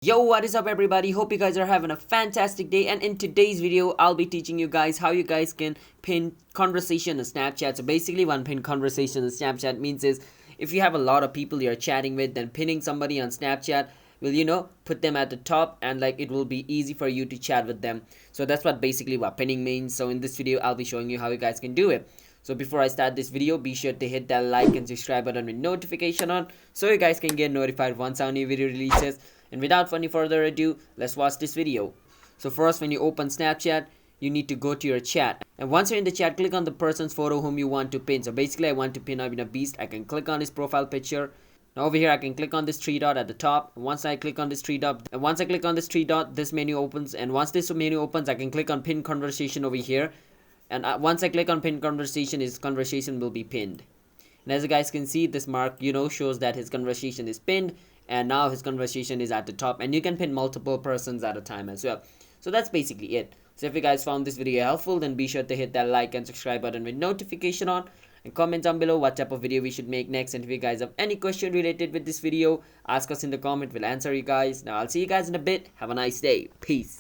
Yo, what is up everybody? Hope you guys are having a fantastic day, and in today's video I'll be teaching you guys how you guys can pin conversation in Snapchat. So basically one pin conversation in Snapchat means is if you have a lot of people you're chatting with, then pinning somebody on Snapchat will put them at the top, and like it will be easy for you to chat with them. So that's what basically what pinning means. So in this video I'll be showing you how you guys can do it. So before I start this video, be sure to hit that like and subscribe button with notification on so you guys can get notified once our new video releases. And without any further ado, let's watch this video. So first, when you open Snapchat, you need to go to your chat. And once you're in the chat, click on the person's photo whom you want to pin. So basically I want to pin Beast. I can click on his profile picture. Now over here I can click on this three dot at the top. Once I click on this three dot, this menu opens. And once this menu opens, I can click on pin conversation over here. And once I click on pin conversation, his conversation will be pinned. And as you guys can see, this mark shows that his conversation is pinned, and now his conversation is at the top, and you can pin multiple persons at a time as well. So that's basically it. So if you guys found this video helpful, then be sure to hit that like and subscribe button with notification on, and comment down below what type of video we should make next. And if you guys have any question related with this video, ask us in the comment. We'll answer you guys. Now I'll see you guys in a bit. Have a nice day. Peace.